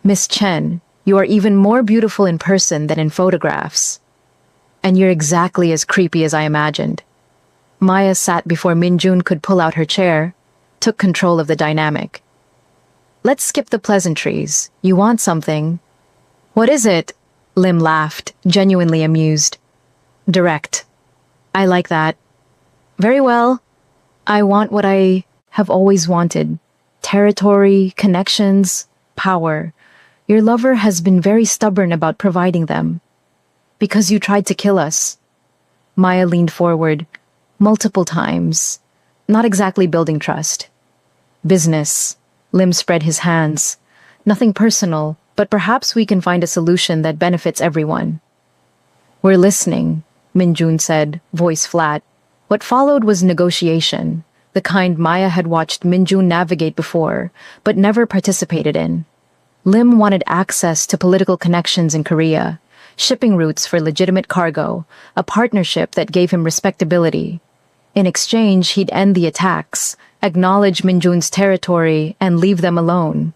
A: Miss Chen, you are even more beautiful in person than in photographs. And you're exactly as creepy as I imagined. Maya sat before Minjun could pull out her chair, took control of the dynamic. Let's skip the pleasantries. You want something. What is it? Lim laughed, genuinely amused. Direct. I like that. Very well. I want what I have always wanted. Territory, connections, power. Your lover has been very stubborn about providing them. Because you tried to kill us. Maya leaned forward, multiple times, not exactly building trust. Business. Lim spread his hands. Nothing personal, but perhaps we can find a solution that benefits everyone. We're listening, Minjun said, voice flat. What followed was negotiation, the kind Maya had watched Minjun navigate before, but never participated in. Lim wanted access to political connections in Korea, shipping routes for legitimate cargo, a partnership that gave him respectability. In exchange, he'd end the attacks, acknowledge Minjun's territory, and leave them alone.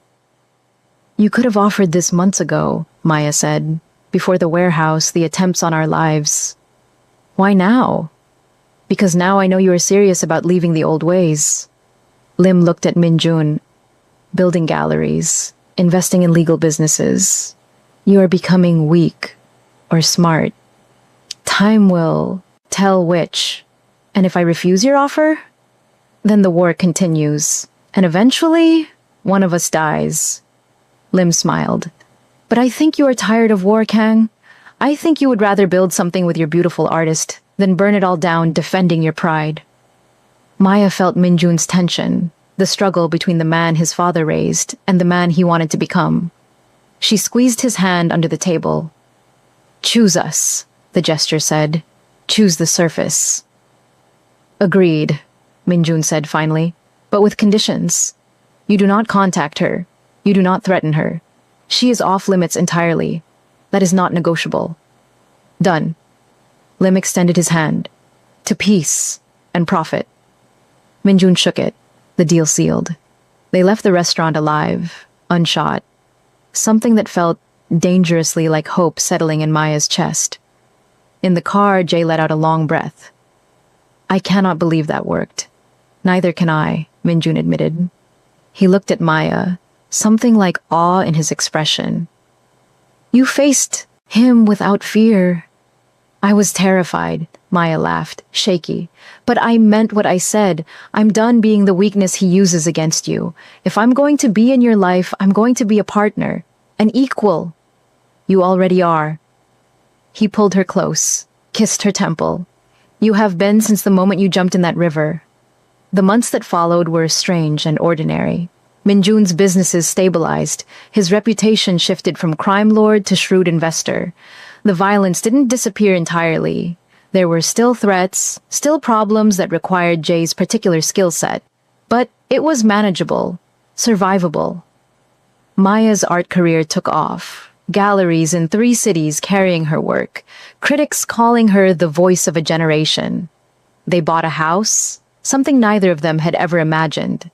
A: You could have offered this months ago, Maya said, before the warehouse, the attempts on our lives. Why now? Because now I know you are serious about leaving the old ways. Lim looked at Minjun. Building galleries, investing in legal businesses. You are becoming weak. Or smart. Time will tell which. And if I refuse your offer, then the war continues. And eventually, one of us dies. Lim smiled. But I think you are tired of war, Kang. I think you would rather build something with your beautiful artist than burn it all down defending your pride. Maya felt Minjun's tension, the struggle between the man his father raised and the man he wanted to become. She squeezed his hand under the table. Choose us, the gesture said. Choose the surface. Agreed, Minjun said finally, but with conditions. You do not contact her. You do not threaten her. She is off limits entirely. That is not negotiable. Done. Lim extended his hand. To peace and profit. Minjun shook it. The deal sealed. They left the restaurant alive, unshot. Something that felt dangerously like hope settling in Maya's chest. In the car, Jay let out a long breath. I cannot believe that worked. Neither can I, Minjun admitted. He looked at Maya, something like awe in his expression. You faced him without fear. I was terrified, Maya laughed, shaky. But I meant what I said. I'm done being the weakness he uses against you. If I'm going to be in your life, I'm going to be a partner. An equal. You already are. He pulled her close, kissed her temple. You have been since the moment you jumped in that river. The months that followed were strange and ordinary. Minjun's businesses stabilized. His reputation shifted from crime lord to shrewd investor. The violence didn't disappear entirely. There were still threats, still problems that required Jay's particular skill set. But it was manageable, survivable. Maya's art career took off. Galleries in 3 cities carrying her work. Critics calling her the voice of a generation. They bought a house, something neither of them had ever imagined.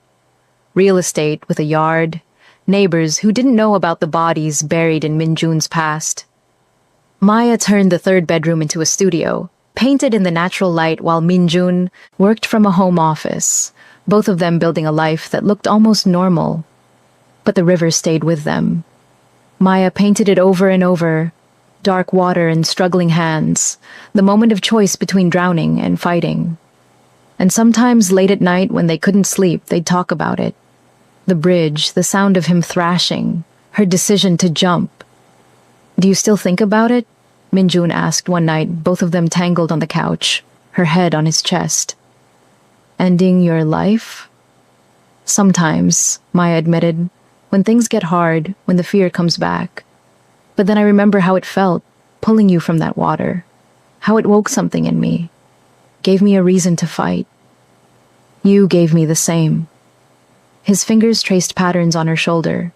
A: Real estate with a yard, neighbors who didn't know about the bodies buried in Minjun's past. Maya turned the 3rd bedroom into a studio, painted in the natural light while Minjun worked from a home office, both of them building a life that looked almost normal. But the river stayed with them. Maya painted it over and over, dark water and struggling hands, the moment of choice between drowning and fighting. And sometimes late at night when they couldn't sleep, they'd talk about it. The bridge, the sound of him thrashing, her decision to jump. Do you still think about it? Minjun asked one night, both of them tangled on the couch, her head on his chest. Ending your life? Sometimes, Maya admitted, when things get hard, when the fear comes back. But then I remember how it felt, pulling you from that water. How it woke something in me. Gave me a reason to fight. You gave me the same. His fingers traced patterns on her shoulder.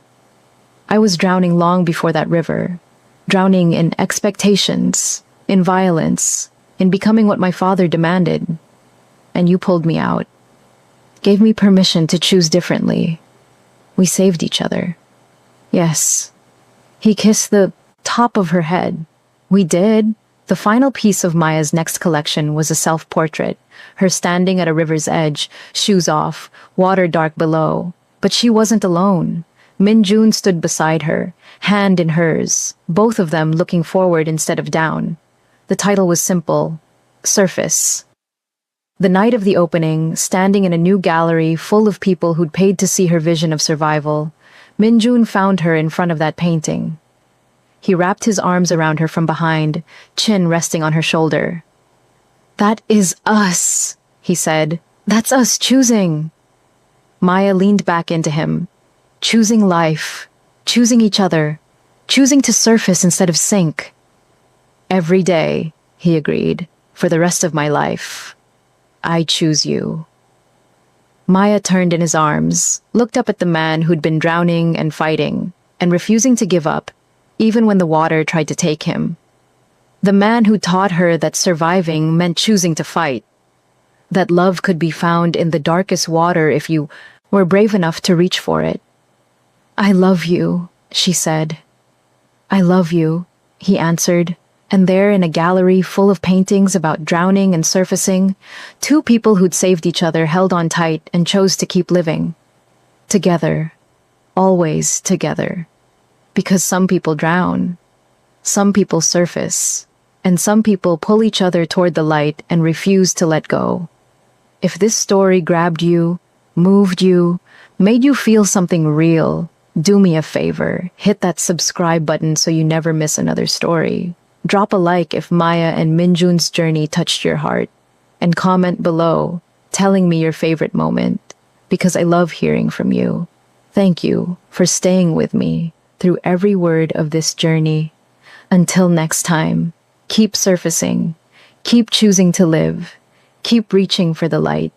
A: I was drowning long before that river. Drowning in expectations, in violence, in becoming what my father demanded. And you pulled me out. Gave me permission to choose differently. We saved each other. Yes. He kissed the top of her head. We did. The final piece of Maya's next collection was a self-portrait, her standing at a river's edge, shoes off, water dark below. But she wasn't alone. Minjun stood beside her, hand in hers, both of them looking forward instead of down. The title was simple, Surface. The night of the opening, standing in a new gallery full of people who'd paid to see her vision of survival, Minjun found her in front of that painting. He wrapped his arms around her from behind, chin resting on her shoulder. That is us, he said. That's us choosing. Maya leaned back into him. Choosing life, choosing each other, choosing to surface instead of sink. Every day, he agreed, for the rest of my life, I choose you. Maya turned in his arms, looked up at the man who'd been drowning and fighting, and refusing to give up, even when the water tried to take him. The man who taught her that surviving meant choosing to fight. That love could be found in the darkest water if you were brave enough to reach for it. I love you, she said. I love you, he answered, and there in a gallery full of paintings about drowning and surfacing, 2 people who'd saved each other held on tight and chose to keep living. Together. Always together. Because some people drown, some people surface, and some people pull each other toward the light and refuse to let go. If this story grabbed you, moved you, made you feel something real, do me a favor, hit that subscribe button so you never miss another story. Drop a like if Maya and Minjun's journey touched your heart, and comment below, telling me your favorite moment, because I love hearing from you. Thank you for staying with me through every word of this journey. Until next time, keep surfacing, keep choosing to live, keep reaching for the light.